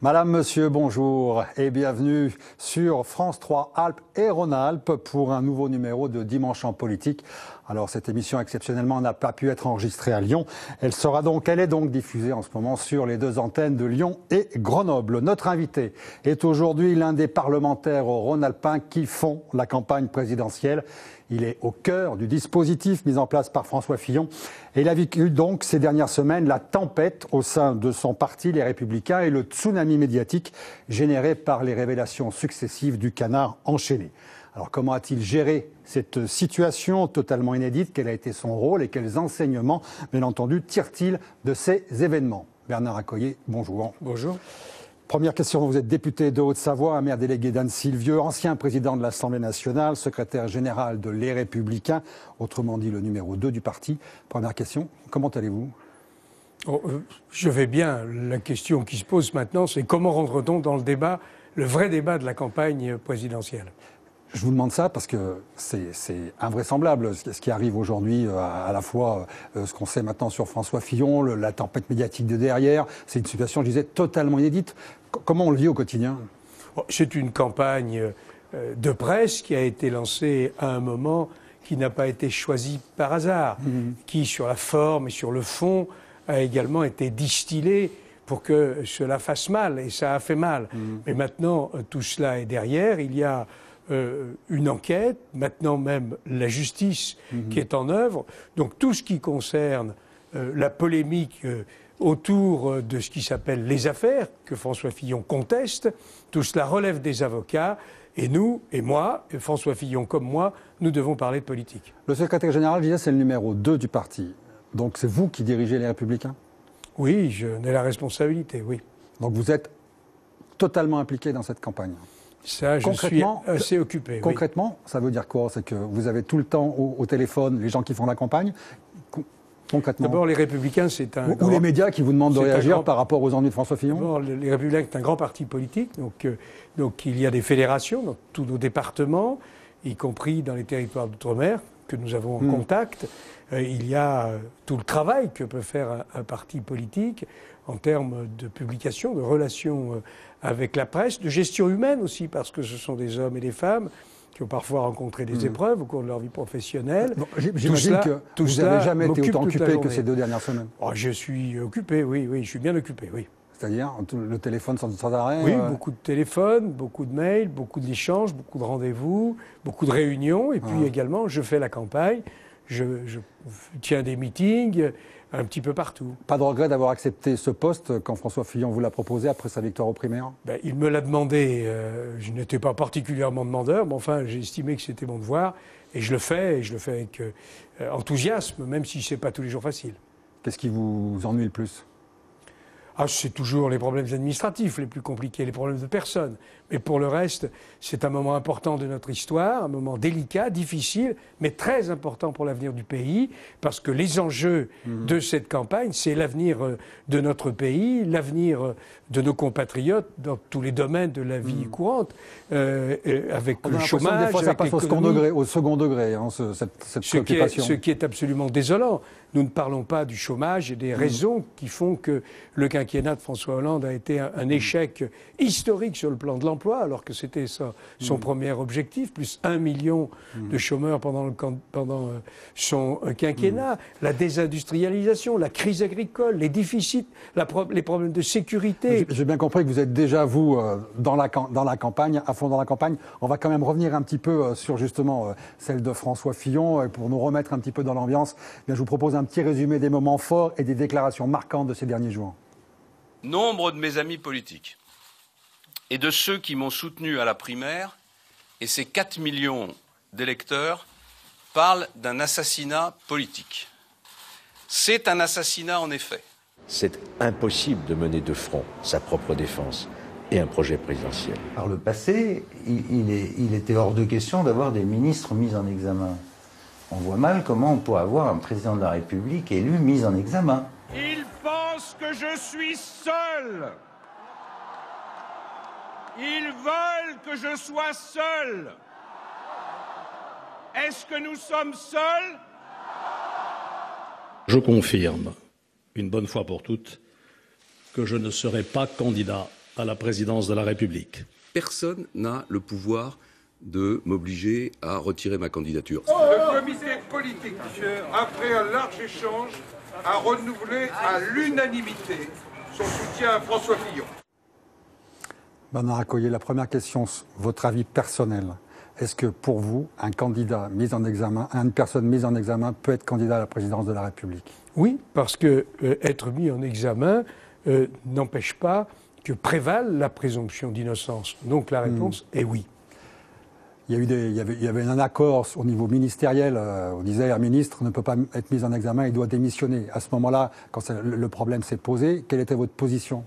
Madame, Monsieur, bonjour et bienvenue sur France 3 Alpes et Rhône-Alpes pour un nouveau numéro de Dimanche en politique. Alors cette émission exceptionnellement n'a pas pu être enregistrée à Lyon. Elle est donc diffusée en ce moment sur les deux antennes de Lyon et Grenoble. Notre invité est aujourd'hui l'un des parlementaires rhône-alpins qui font la campagne présidentielle. Il est au cœur du dispositif mis en place par François Fillon. Et il a vécu donc ces dernières semaines la tempête au sein de son parti, les Républicains, et le tsunami médiatique généré par les révélations successives du canard enchaîné. Alors comment a-t-il géré cette situation totalement inédite? Quel a été son rôle et quels enseignements, bien entendu, tire-t-il de ces événements? Bernard Accoyer, bonjour. Bonjour. Première question, vous êtes député de Haute-Savoie, maire délégué d'Anne-Sylvieux, ancien président de l'Assemblée nationale, secrétaire général de Les Républicains, autrement dit le numéro 2 du parti. Première question, comment allez-vous? Je vais bien. La question qui se pose maintenant, c'est comment rentre-t-on dans le débat, le vrai débat de la campagne présidentielle? Je vous demande ça parce que c'est invraisemblable ce qui arrive aujourd'hui, à la fois ce qu'on sait maintenant sur François Fillon, la tempête médiatique de derrière. C'est une situation, je disais, totalement inédite. Comment on le vit au quotidien? C'est une campagne de presse qui a été lancée à un moment qui n'a pas été choisi par hasard, qui, sur la forme et sur le fond, a également été distillée pour que cela fasse mal, et ça a fait mal. Mais maintenant, tout cela est derrière. Il y a une enquête, maintenant même la justice qui est en œuvre. Donc tout ce qui concerne la polémique autour de ce qui s'appelle les affaires, que François Fillon conteste, tout cela relève des avocats. Et nous, et moi, et François Fillon comme moi, nous devons parler de politique. Le secrétaire général, je disais, c'est le numéro 2 du parti. Donc c'est vous qui dirigez les Républicains? Oui, j'en ai la responsabilité, oui. Donc vous êtes totalement impliqué dans cette campagne? Ça, je suis assez occupé. Concrètement, oui. Ça veut dire quoi? C'est que vous avez tout le temps au téléphone les gens qui font la campagne? Concrètement. D'abord, les Républicains, c'est un... Ou les médias qui vous demandent de réagir par rapport aux ennuis de François Fillon? D'abord, les Républicains, c'est un grand parti politique. Donc il y a des fédérations dans tous nos départements, y compris dans les territoires d'outre-mer, que nous avons en contact. Il y a tout le travail que peut faire un parti politique en termes de publication, de relations avec la presse, de gestion humaine aussi, parce que ce sont des hommes et des femmes qui ont parfois rencontré des épreuves au cours de leur vie professionnelle. Bon, j'imagine que vous n'avez jamais été autant occupé que ces 2 dernières semaines. Je suis occupé, oui, je suis bien occupé, oui. C'est-à-dire le téléphone sans arrêt? Oui, beaucoup de téléphones, beaucoup de mails, beaucoup d'échanges, beaucoup de rendez-vous, beaucoup de réunions. Et puis également, je fais la campagne, je tiens des meetings un petit peu partout. Pas de regret d'avoir accepté ce poste quand François Fillon vous l'a proposé après sa victoire aux primaires? Il me l'a demandé. Je n'étais pas particulièrement demandeur, mais enfin, j'ai estimé que c'était mon devoir. Et je le fais avec enthousiasme, même si ce n'est pas tous les jours facile. Qu'est-ce qui vous ennuie le plus? C'est toujours les problèmes administratifs les plus compliqués, les problèmes de personnes. Mais pour le reste, c'est un moment important de notre histoire, un moment délicat, difficile, mais très important pour l'avenir du pays, parce que les enjeux de cette campagne, c'est l'avenir de notre pays, l'avenir de nos compatriotes dans tous les domaines de la vie courante, avec le chômage, des fois, ça passe au second degré, cette préoccupation. Ce qui est absolument désolant. Nous ne parlons pas du chômage et des raisons qui font que le quinquennat de François Hollande a été un échec historique sur le plan de l'emploi, alors que c'était son premier objectif, plus 1 million de chômeurs pendant son quinquennat, la désindustrialisation, la crise agricole, les déficits, les problèmes de sécurité. J'ai bien compris que vous êtes déjà, vous, dans la campagne, à fond dans la campagne. On va quand même revenir un petit peu sur justement celle de François Fillon, et pour nous remettre un petit peu dans l'ambiance, je vous propose un petit résumé des moments forts et des déclarations marquantes de ces derniers jours. Nombre de mes amis politiques et de ceux qui m'ont soutenu à la primaire, et ces 4 millions d'électeurs, parlent d'un assassinat politique. C'est un assassinat en effet. C'est impossible de mener de front sa propre défense et un projet présidentiel. Par le passé, il était hors de question d'avoir des ministres mis en examen. On voit mal comment on peut avoir un président de la République élu mis en examen. Ils pensent que je suis seul. Ils veulent que je sois seul. Est-ce que nous sommes seuls? Je confirme, une bonne fois pour toutes, que je ne serai pas candidat à la présidence de la République. Personne n'a le pouvoir de m'obliger à retirer ma candidature. Le comité politique, après un large échange, a renouvelé à l'unanimité son soutien à François Fillon. Bernard Accoyer, la première question, votre avis personnel. Est-ce que pour vous, un candidat mis en examen, une personne mise en examen peut être candidat à la présidence de la République? Oui, parce que être mis en examen n'empêche pas que prévale la présomption d'innocence. Donc la réponse est oui. Il y avait un accord au niveau ministériel. On disait un ministre ne peut pas être mis en examen, il doit démissionner. À ce moment-là, quand le problème s'est posé, quelle était votre position?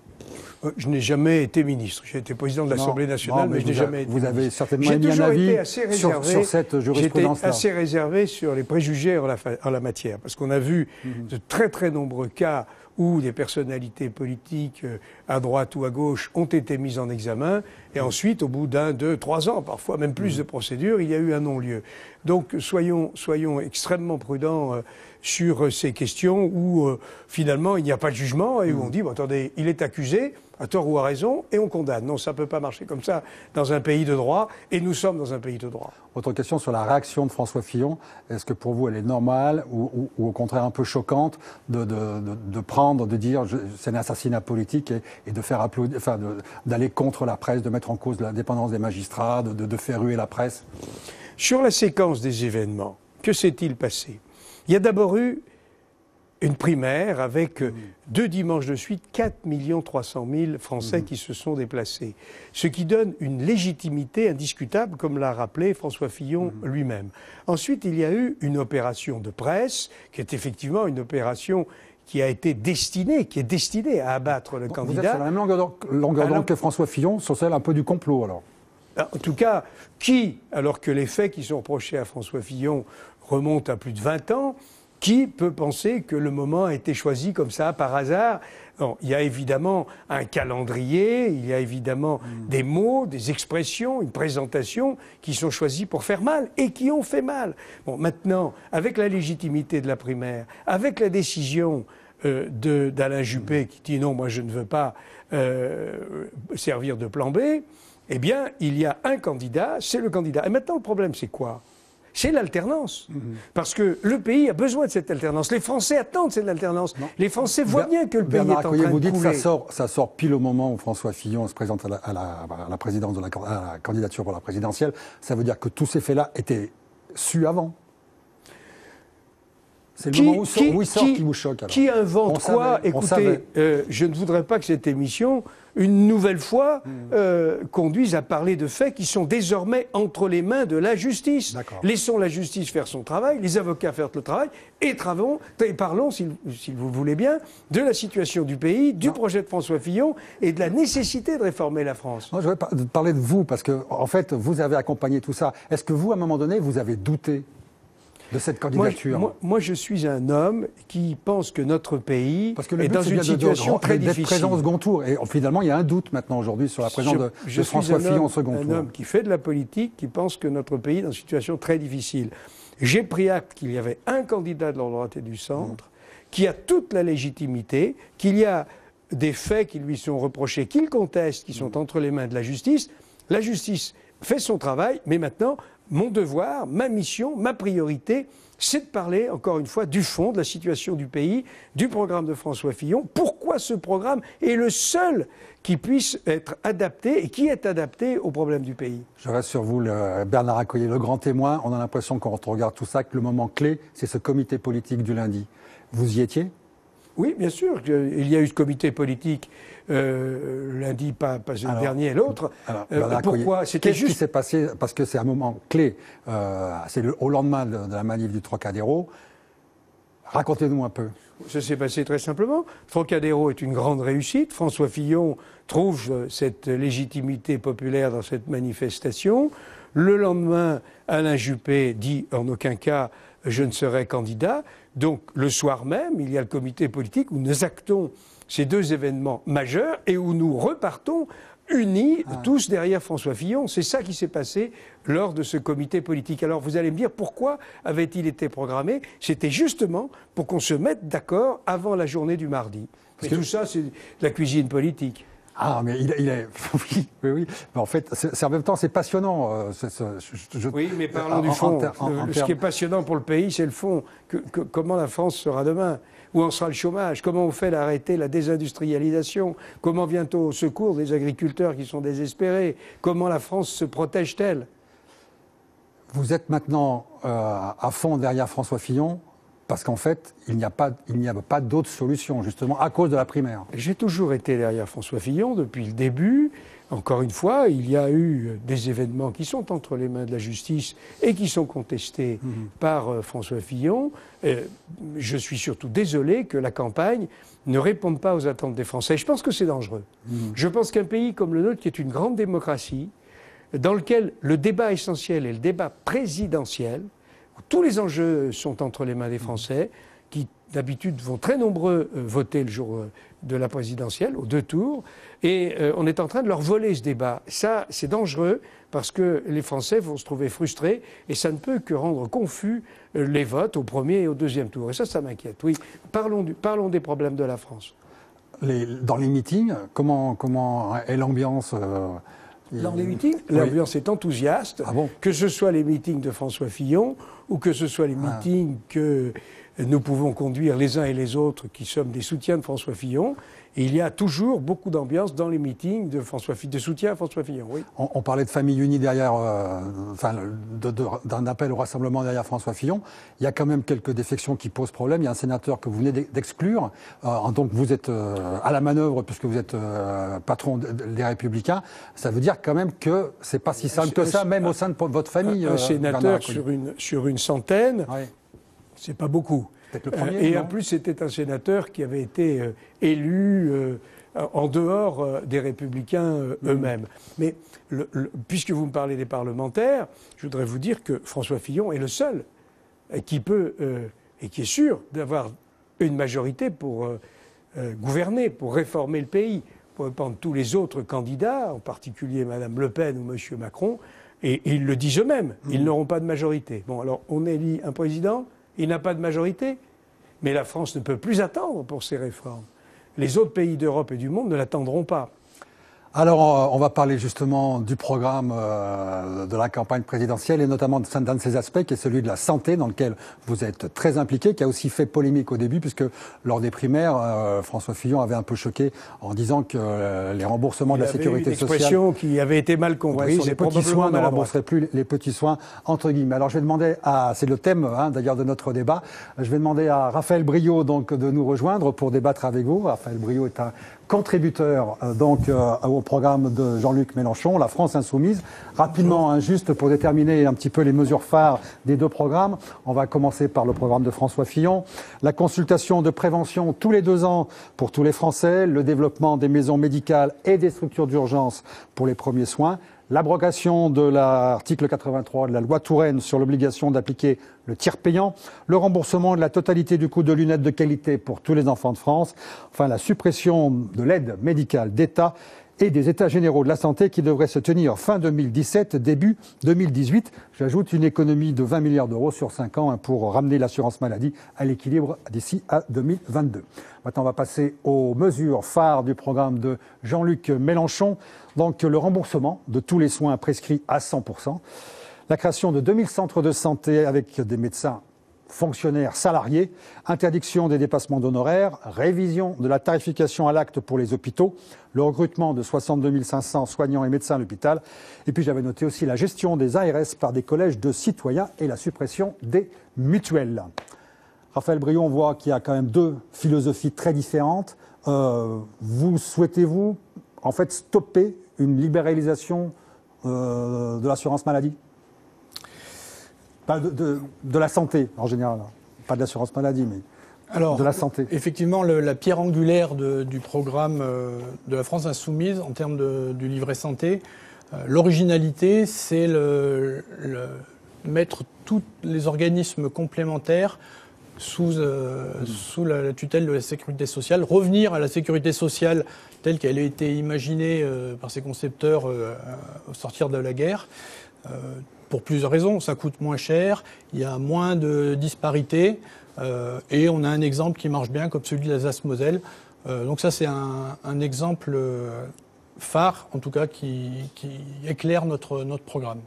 Je n'ai jamais été ministre. J'ai été président de l'Assemblée nationale, mais je n'ai jamais été ministre. Vous avez certainement émis un avis sur cette jurisprudence-là. J'étais assez réservé sur les préjugés en la matière, parce qu'on a vu de très très nombreux cas où des personnalités politiques à droite ou à gauche ont été mises en examen, et ensuite, au bout d'1, 2, 3 ans, parfois même plus de procédures, il y a eu un non-lieu. Donc soyons extrêmement prudents sur ces questions où finalement il n'y a pas de jugement et où on dit bon, attendez, il est accusé, à tort ou à raison, et on condamne. Non, ça ne peut pas marcher comme ça dans un pays de droit, et nous sommes dans un pays de droit. Autre question sur la réaction de François Fillon. Est-ce que pour vous elle est normale ou au contraire un peu choquante de dire c'est un assassinat politique et de faire applaudir, enfin d'aller contre la presse, de mettre en cause l'indépendance des magistrats, de faire ruer la presse? Sur la séquence des événements, que s'est-il passé? Il y a d'abord eu une primaire avec 2 dimanches de suite, 4 300 000 Français qui se sont déplacés. Ce qui donne une légitimité indiscutable, comme l'a rappelé François Fillon lui-même. Ensuite, il y a eu une opération de presse, qui est effectivement une opération qui est destinée à abattre le candidat. Vous êtes sur la même longueur d'onde que François Fillon, sur celle un peu du complot alors? En tout cas, alors que les faits qui sont reprochés à François Fillon remontent à plus de 20 ans, qui peut penser que le moment a été choisi comme ça, par hasard? Non, il y a évidemment un calendrier, il y a évidemment des mots, des expressions, une présentation qui sont choisis pour faire mal et qui ont fait mal. Bon, maintenant, avec la légitimité de la primaire, avec la décision d'Alain Juppé qui dit non, moi je ne veux pas servir de plan B, eh bien, il y a un candidat, c'est le candidat. Et maintenant, le problème, c'est quoi? C'est l'alternance. Parce que le pays a besoin de cette alternance. Les Français attendent cette alternance. Non. Les Français voient bien que le pays est en train de couler. Vous dites que ça sort pile au moment où François Fillon se présente à la présidence à la candidature pour la présidentielle. Ça veut dire que tous ces faits-là étaient su avant. C'est le moment où il sort qui vous choque. Alors. Qui invente quoi? Écoutez, je ne voudrais pas que cette émission, une nouvelle fois, conduise à parler de faits qui sont désormais entre les mains de la justice. Laissons la justice faire son travail, les avocats faire le travail, et parlons, si vous voulez bien, de la situation du pays, du projet de François Fillon et de la nécessité de réformer la France. Non, je vais parler de vous, parce que, en fait, vous avez accompagné tout ça. Est-ce que vous, à un moment donné, vous avez douté de cette candidature? Moi, je suis un homme qui pense que notre pays est dans une situation très difficile. D'être présent au second tour. Et finalement, il y a un doute maintenant aujourd'hui sur la présence de François Fillon au second tour. Un homme qui fait de la politique, qui pense que notre pays est dans une situation très difficile. J'ai pris acte qu'il y avait un candidat de la droite et du centre qui a toute la légitimité, qu'il y a des faits qui lui sont reprochés, qu'il conteste, qui sont entre les mains de la justice. La justice fait son travail, mais maintenant, mon devoir, ma mission, ma priorité, c'est de parler, encore une fois, du fond, de la situation du pays, du programme de François Fillon. Pourquoi ce programme est le seul qui puisse être adapté et qui est adapté aux problèmes du pays? Je reste sur vous, Bernard Accoyer, le grand témoin. On a l'impression, quand on regarde tout ça, que le moment clé, c'est ce comité politique du lundi. Vous y étiez? Oui, bien sûr. Il y a eu ce comité politique lundi, pas le dernier, l'autre. Pourquoi? Qu'est-ce qui s'est passé? Parce que c'est un moment clé. C'est au lendemain de la manif du Trocadéro. Racontez-nous un peu. Ça s'est passé très simplement. Trocadéro est une grande réussite. François Fillon trouve cette légitimité populaire dans cette manifestation. Le lendemain, Alain Juppé dit en aucun cas je ne serai candidat. Donc le soir même, il y a le comité politique où nous actons ces 2 événements majeurs et où nous repartons unis, tous derrière François Fillon. C'est ça qui s'est passé lors de ce comité politique. Alors vous allez me dire, pourquoi avait-il été programmé? C'était justement pour qu'on se mette d'accord avant la journée du mardi. Et tout ça, c'est de la cuisine politique. Ah, mais il est... Oui, oui, oui. Mais en fait, en même temps, c'est passionnant. Oui, mais parlons du fond. Ce qui est passionnant pour le pays, c'est le fond. Comment la France sera demain? Où en sera le chômage? Comment on fait d'arrêter la désindustrialisation? Comment vient-on au secours des agriculteurs qui sont désespérés? Comment la France se protège-t-elle? Vous êtes maintenant à fond derrière François Fillon, parce qu'en fait, il n'y a pas d'autre solution, justement, à cause de la primaire. J'ai toujours été derrière François Fillon depuis le début. Encore une fois, il y a eu des événements qui sont entre les mains de la justice et qui sont contestés par François Fillon. Je suis surtout désolé que la campagne ne réponde pas aux attentes des Français. Je pense que c'est dangereux. Je pense qu'un pays comme le nôtre, qui est une grande démocratie, dans lequel le débat essentiel est le débat présidentiel, où tous les enjeux sont entre les mains des Français, qui d'habitude vont très nombreux voter le jour de la présidentielle, aux 2 tours, et on est en train de leur voler ce débat. Ça, c'est dangereux, parce que les Français vont se trouver frustrés, et ça ne peut que rendre confus les votes au premier et au deuxième tour. Et ça m'inquiète. Oui, parlons des problèmes de la France. Dans les meetings, comment est l'ambiance Dans les meetings, l'ambiance est enthousiaste, que ce soit les meetings de François Fillon ou que ce soit les meetings que nous pouvons conduire les uns et les autres qui sommes des soutiens de François Fillon. Et il y a toujours beaucoup d'ambiance dans les meetings de soutien à François Fillon. Oui. On parlait de famille unie derrière, d'un appel au rassemblement derrière François Fillon. Il y a quand même quelques défections qui posent problème. Il y a un sénateur que vous venez d'exclure. Donc vous êtes à la manœuvre puisque vous êtes patron des Républicains. Ça veut dire quand même que c'est pas si simple que ça, même au sein de votre famille. Un sénateur sur une centaine, c'est pas beaucoup. Le premier, et en plus, c'était un sénateur qui avait été élu en dehors des Républicains eux-mêmes. Mais puisque vous me parlez des parlementaires, je voudrais vous dire que François Fillon est le seul qui peut et qui est sûr d'avoir une majorité pour gouverner, pour réformer le pays. Pour prendre tous les autres candidats, en particulier Mme Le Pen ou M. Macron, et ils le disent eux-mêmes, ils n'auront pas de majorité. Bon, alors on élit un président, il n'a pas de majorité, mais la France ne peut plus attendre pour ces réformes. Les autres pays d'Europe et du monde ne l'attendront pas. Alors, on va parler justement du programme de la campagne présidentielle et notamment d'un de ses aspects qui est celui de la santé dans lequel vous êtes très impliqué, qui a aussi fait polémique au début puisque lors des primaires, François Fillon avait un peu choqué en disant que les remboursements de la sécurité sociale... une expression qui avait été mal comprise. Les petits soins ne rembourseraient plus les petits soins, entre guillemets. Alors je vais demander c'est le thème d'ailleurs de notre débat, je vais demander à Raphaël Briot donc, de nous rejoindre pour débattre avec vous. Raphaël Briot est un contributeur au programme de Jean-Luc Mélenchon, la France Insoumise. Rapidement, juste pour déterminer un petit peu les mesures phares des 2 programmes, on va commencer par le programme de François Fillon. La consultation de prévention tous les 2 ans pour tous les Français, le développement des maisons médicales et des structures d'urgence pour les premiers soins, l'abrogation de l'article 83 de la loi Touraine sur l'obligation d'appliquer le tiers payant, le remboursement de la totalité du coût de lunettes de qualité pour tous les enfants de France, enfin la suppression de l'aide médicale d'État et des États généraux de la santé qui devraient se tenir fin 2017, début 2018. J'ajoute une économie de 20 milliards d'euros sur 5 ans pour ramener l'assurance maladie à l'équilibre d'ici à 2022. Maintenant, on va passer aux mesures phares du programme de Jean-Luc Mélenchon. Donc, le remboursement de tous les soins prescrits à 100%. La création de 2000 centres de santé avec des médecins fonctionnaires salariés, interdiction des dépassements d'honoraires, révision de la tarification à l'acte pour les hôpitaux, le recrutement de 62 500 soignants et médecins à l'hôpital. Et puis j'avais noté aussi la gestion des ARS par des collèges de citoyens et la suppression des mutuelles. Raphaël Briot, on voit qu'il y a quand même 2 philosophies très différentes. Souhaitez-vous en fait stopper une libéralisation de l'assurance maladie ? Pas de la santé, en général. Pas de l'assurance maladie, mais de la santé. Effectivement, la pierre angulaire du programme de la France Insoumise, en termes du livret santé, l'originalité, c'est mettre tous les organismes complémentaires sous la tutelle de la sécurité sociale, revenir à la sécurité sociale telle qu'elle a été imaginée par ses concepteurs au sortir de la guerre. Pour plusieurs raisons, ça coûte moins cher, il y a moins de disparités et on a un exemple qui marche bien comme celui de l'Alsace-Moselle. Donc ça c'est un exemple phare, en tout cas, qui éclaire notre programme.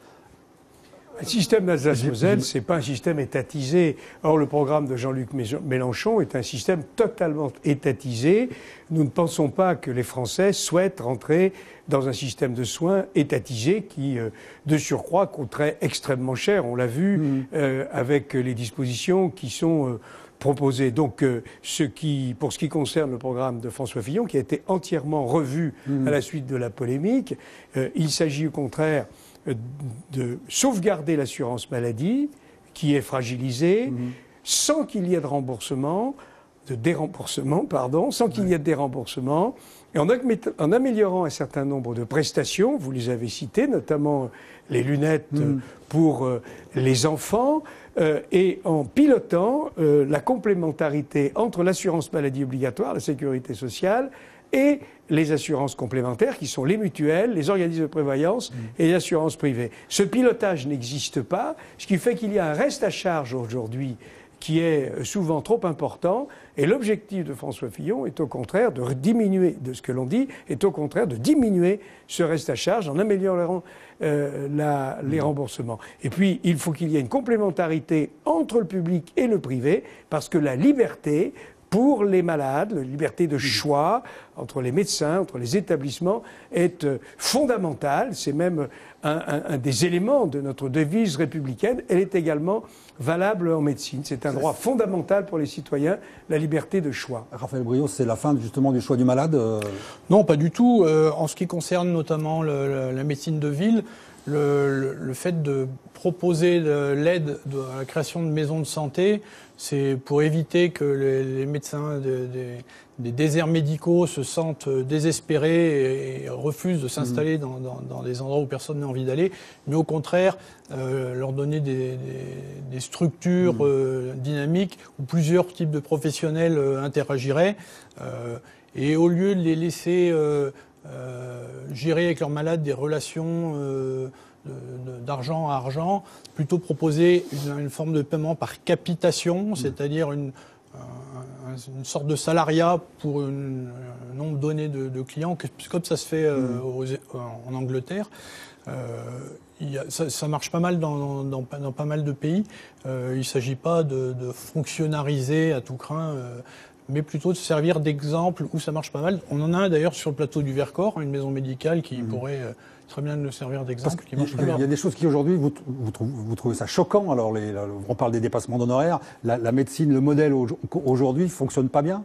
Le système d'Alsace-Moselle, c'est pas un système étatisé. Or, le programme de Jean-Luc Mélenchon est un système totalement étatisé. Nous ne pensons pas que les Français souhaitent rentrer dans un système de soins étatisé qui, de surcroît, coûterait extrêmement cher. On l'a vu avec les dispositions qui sont proposées. Donc, pour ce qui concerne le programme de François Fillon, qui a été entièrement revu à la suite de la polémique, il s'agit au contraire de sauvegarder l'assurance maladie, qui est fragilisée, sans qu'il y ait de remboursement, sans qu'il y ait de déremboursement, et en améliorant un certain nombre de prestations, vous les avez citées, notamment les lunettes pour les enfants, et en pilotant la complémentarité entre l'assurance maladie obligatoire, la sécurité sociale, et les assurances complémentaires, qui sont les mutuelles, les organismes de prévoyance et les assurances privées. Ce pilotage n'existe pas, ce qui fait qu'il y a un reste à charge aujourd'hui qui est souvent trop important, et l'objectif de François Fillon est au contraire de diminuer, de ce que l'on dit, est au contraire de diminuer ce reste à charge en améliorant les remboursements. Et puis, il faut qu'il y ait une complémentarité entre le public et le privé, parce que la liberté pour les malades, la liberté de choix entre les médecins, entre les établissements, est fondamentale. C'est même un des éléments de notre devise républicaine. Elle est également valable en médecine. C'est un droit fondamental pour les citoyens, la liberté de choix. Raphaël Briot, c'est la fin justement du choix du malade Non, pas du tout. En ce qui concerne notamment la médecine de ville, le fait de proposer l'aide à la création de maisons de santé, c'est pour éviter que les médecins des déserts médicaux se sentent désespérés et refusent de s'installer dans des endroits où personne n'a envie d'aller, mais au contraire leur donner des structures dynamiques où plusieurs types de professionnels interagiraient, et au lieu de les laisser gérer avec leurs malades des relations d'argent à argent, plutôt proposer une forme de paiement par capitation, c'est-à-dire une sorte de salariat pour un nombre donné de clients, comme ça se fait en Angleterre. Ça marche pas mal dans pas mal de pays. Il ne s'agit pas de fonctionnariser à tout crin, mais plutôt de servir d'exemple où ça marche pas mal. On en a un d'ailleurs sur le plateau du Vercors, une maison médicale qui pourrait très bien nous servir d'exemple. Il y a des choses qui aujourd'hui, vous trouvez ça choquant. Alors, on parle des dépassements d'honoraires. La médecine, le modèle aujourd'hui, fonctionne pas bien.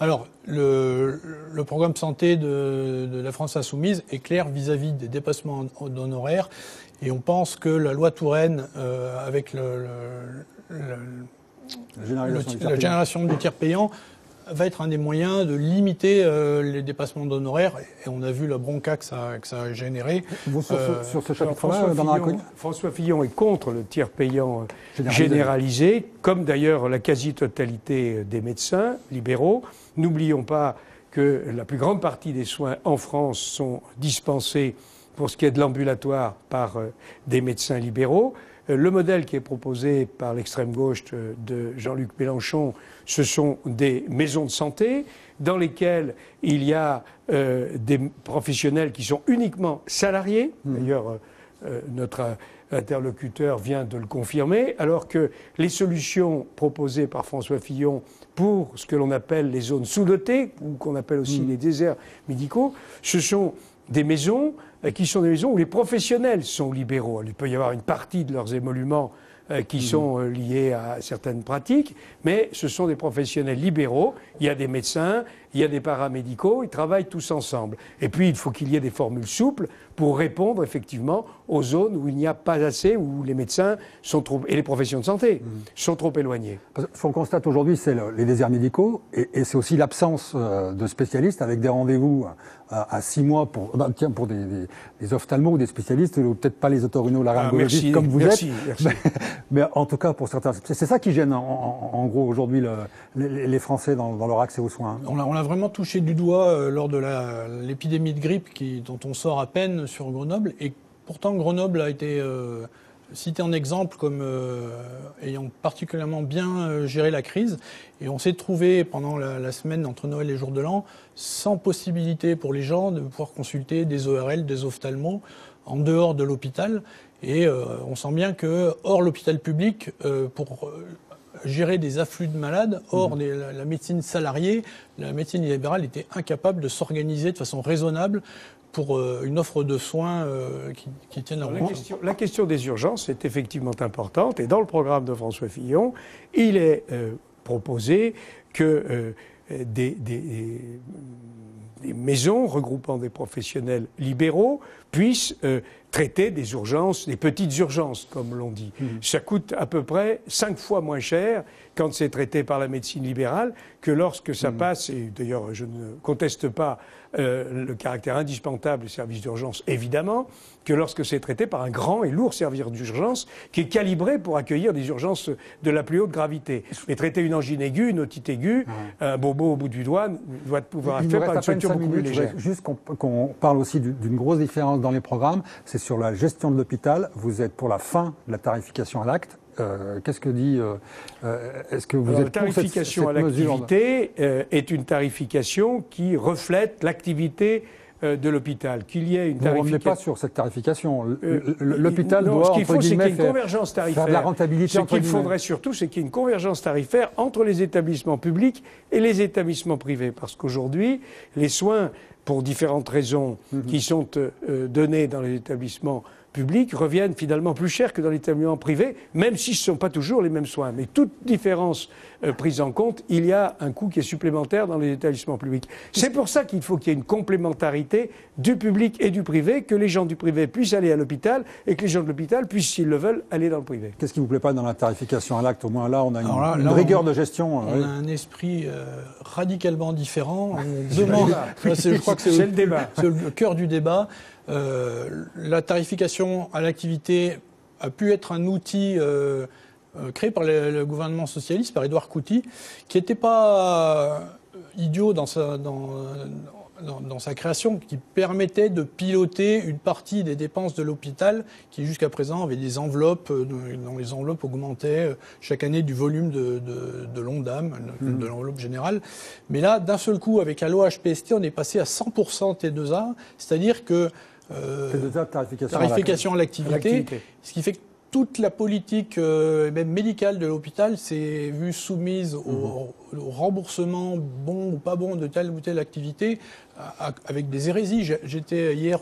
Alors, le programme santé de la France Insoumise est clair vis-à-vis des dépassements d'honoraires. Et on pense que la loi Touraine, avec la génération du tiers payant, va être un des moyens de limiter les dépassements d'honoraires, et on a vu la bronca que ça a généré. Sur ce chapitre-là, François Fillon est contre le tiers payant généralisé, comme d'ailleurs la quasi-totalité des médecins libéraux. N'oublions pas que la plus grande partie des soins en France sont dispensés, pour ce qui est de l'ambulatoire, par des médecins libéraux. Le modèle qui est proposé par l'extrême gauche de Jean-Luc Mélenchon, ce sont des maisons de santé dans lesquelles il y a des professionnels qui sont uniquement salariés. D'ailleurs, notre interlocuteur vient de le confirmer, alors que les solutions proposées par François Fillon pour ce que l'on appelle les zones sous-dotées, ou qu'on appelle aussi les déserts médicaux, ce sont des maisons qui sont des maisons où les professionnels sont libéraux. Il peut y avoir une partie de leurs émoluments qui sont liés à certaines pratiques, mais ce sont des professionnels libéraux. Il y a des médecins, il y a des paramédicaux, ils travaillent tous ensemble. Et puis, il faut qu'il y ait des formules souples pour répondre effectivement aux zones où il n'y a pas assez, où les médecins sont trop, et les professions de santé sont trop éloignées. Ce qu'on constate aujourd'hui, c'est les déserts médicaux, et c'est aussi l'absence de spécialistes avec des rendez-vous à 6 mois pour des ophtalmos ou des spécialistes, ou peut-être pas les otorhinolaryngologistes comme vous êtes. Merci. Mais en tout cas, pour certains, c'est ça qui gêne en gros aujourd'hui les Français dans leur accès aux soins. On l'a vraiment touché du doigt lors de l'épidémie de grippe dont on sort à peine sur Grenoble, et pourtant Grenoble a été cité en exemple comme ayant particulièrement bien géré la crise. Et on s'est trouvé pendant la semaine entre Noël et Jour de l'An sans possibilité pour les gens de pouvoir consulter des ORL, des ophtalmos en dehors de l'hôpital. Et on sent bien que hors l'hôpital public, pour gérer des afflux de malades, hors la médecine salariée, la médecine libérale était incapable de s'organiser de façon raisonnable pour une offre de soins qui tienne la route. La question des urgences est effectivement importante et dans le programme de François Fillon, il est proposé que des maisons regroupant des professionnels libéraux puissent traiter des urgences, des petites urgences, comme l'on dit. Ça coûte à peu près 5 fois moins cher quand c'est traité par la médecine libérale que lorsque ça passe, et d'ailleurs je ne conteste pas le caractère indispensable des services d'urgence, évidemment, que lorsque c'est traité par un grand et lourd service d'urgence qui est calibré pour accueillir des urgences de la plus haute gravité. Mais traiter une angine aiguë, une otite aiguë, un bobo au bout du doigt doit pouvoir être fait par une structure beaucoup plus légère. Juste qu'on parle aussi d'une grosse différence dans les programmes, c'est sur la gestion de l'hôpital. Vous êtes pour la fin de la tarification à l'acte. Qu'est-ce que dit est-ce que vous êtes pour cette tarification à l'activité est une tarification qui reflète l'activité de l'hôpital. Qu'il y ait une tarification. Vous ne revenez pas sur cette tarification. L'hôpital doit, ce qu'il faut, c'est qu'il y ait une faire, convergence tarifaire. Faire de la rentabilité. Ce qu'il faudrait surtout, c'est qu'il y ait une convergence tarifaire entre les établissements publics et les établissements privés. Parce qu'aujourd'hui, les soins, pour différentes raisons qui sont donnés dans les établissements publics, reviennent finalement plus cher que dans l'établissement privé, même si ce ne sont pas toujours les mêmes soins. Mais toute différence prise en compte, il y a un coût qui est supplémentaire dans les établissements publics. C'est pour ça qu'il faut qu'il y ait une complémentarité du public et du privé, que les gens du privé puissent aller à l'hôpital et que les gens de l'hôpital puissent, s'ils le veulent, aller dans le privé. Qu'est-ce qui ne vous plaît pas dans la tarification à l'acte? Au moins là, on a une rigueur de gestion. On a un esprit radicalement différent. On demande, je crois que c'est le débat. C'est le cœur du débat. La tarification à l'activité a pu être un outil créé par le gouvernement socialiste, par Édouard Couty, qui n'était pas idiot dans sa création, qui permettait de piloter une partie des dépenses de l'hôpital, qui jusqu'à présent avait des enveloppes, dont les enveloppes augmentaient chaque année du volume de l'ONDAM, de l'enveloppe générale. Mais là, d'un seul coup, avec la loi HPST, on est passé à 100% T2A, c'est-à-dire que tarification à l'activité, ce qui fait que toute la politique, même médicale de l'hôpital, s'est vue soumise au remboursement bon ou pas bon de telle ou telle activité, avec des hérésies. J'étais hier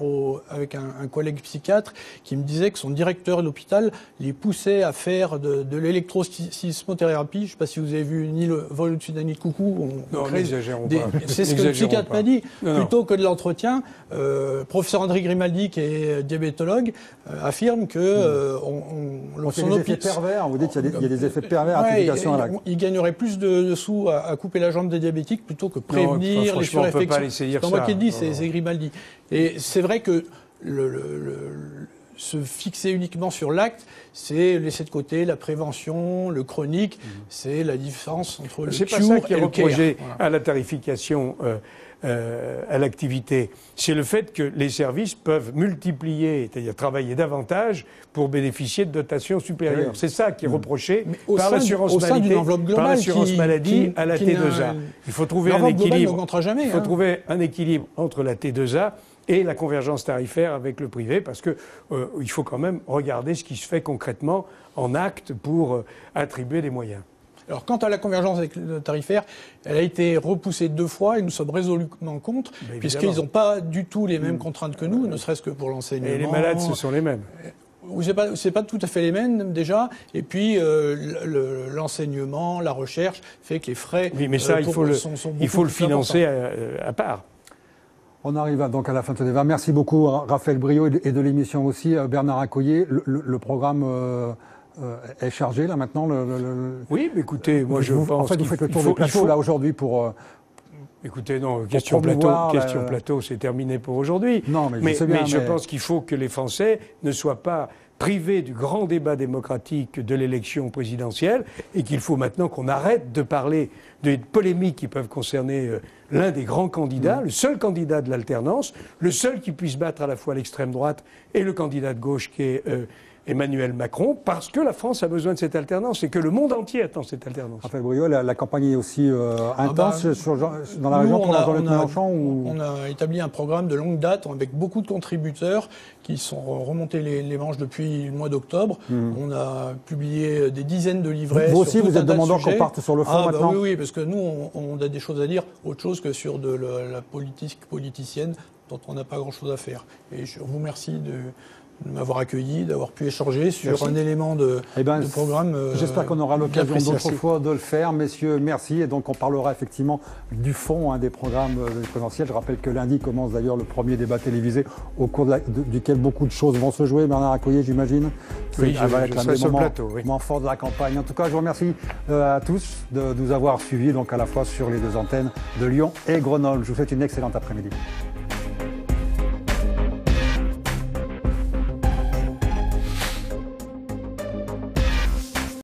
avec un collègue psychiatre qui me disait que son directeur de l'hôpital les poussait à faire de l'électrosismothérapie. Je ne sais pas si vous avez vu ni le vol au-dessus d'un nid de coucou. Non, n'exagérons pas. C'est ce que le psychiatre m'a dit. Plutôt que de l'entretien, professeur André Grimaldi, qui est diabétologue, affirme que son effet pervers. Vous dites qu'il y a des effets pervers à l'application à l'acte. Il gagnerait plus de sous à couper la jambe des diabétiques plutôt que prévenir les surinfections. C'est pas moi qui le dis, c'est Grimaldi. Et c'est vrai que se fixer uniquement sur l'acte, c'est laisser de côté la prévention, le chronique, c'est la différence entre le cure et le care. C'est pas ça qui est reproché à la tarification à l'activité. C'est le fait que les services peuvent multiplier, c'est-à-dire travailler davantage pour bénéficier de dotations supérieures. Oui. C'est ça qui est reproché par l'assurance maladie à la T2A. Il faut trouver un équilibre. Jamais, il faut trouver un équilibre entre la T2A et la convergence tarifaire avec le privé, parce que il faut quand même regarder ce qui se fait concrètement en acte pour attribuer des moyens. Alors, quant à la convergence tarifaire, elle a été repoussée 2 fois et nous sommes résolument contre, puisqu'ils n'ont pas du tout les mêmes contraintes que nous, ne serait-ce que pour l'enseignement. Et les malades, ce sont les mêmes. C'est pas tout à fait les mêmes déjà. Et puis l'enseignement, la recherche fait que les frais. Oui, mais ça, il faut le financer à part. On arrive donc à la fin de ce débat. Merci beaucoup, Raphaël Briot, et de l'émission aussi, Bernard Accoyer. Le programme est chargé là maintenant. Oui, mais écoutez, moi je pense. En fait, vous faites le tour des plateaux là aujourd'hui pour. Écoutez, non, question plateau, c'est terminé pour aujourd'hui. Non, mais je pense qu'il faut que les Français ne soient pas privés du grand débat démocratique de l'élection présidentielle et qu'il faut maintenant qu'on arrête de parler de polémiques qui peuvent concerner l'un des grands candidats, le seul candidat de l'alternance, le seul qui puisse battre à la fois l'extrême droite et le candidat de gauche qui est Emmanuel Macron, parce que la France a besoin de cette alternance et que le monde entier attend cette alternance. Raphaël Briot, la campagne est aussi intense dans la région pour Jean-Luc Mélenchon On a établi un programme de longue date avec beaucoup de contributeurs qui sont remontés les manches depuis le mois d'octobre. On a publié des dizaines de livrets. Vous aussi, vous êtes demandeur qu'on parte sur le fond maintenant. Oui, parce que nous, on a des choses à dire, autre chose que sur de la politique politicienne dont on n'a pas grand-chose à faire. Et je vous remercie de m'avoir accueilli, d'avoir pu échanger sur un élément de programme. J'espère qu'on aura l'occasion d'autres fois de le faire. Messieurs, merci. Et donc, on parlera effectivement du fond des programmes présidentiels. Je rappelle que lundi commence d'ailleurs le premier débat télévisé au cours duquel beaucoup de choses vont se jouer. Bernard Accoyer, j'imagine. Oui, je serai sur le plateau. Moment fort de la campagne. En tout cas, je vous remercie à tous de nous avoir suivis, donc à la fois sur les deux antennes de Lyon et Grenoble. Je vous souhaite une excellente après-midi.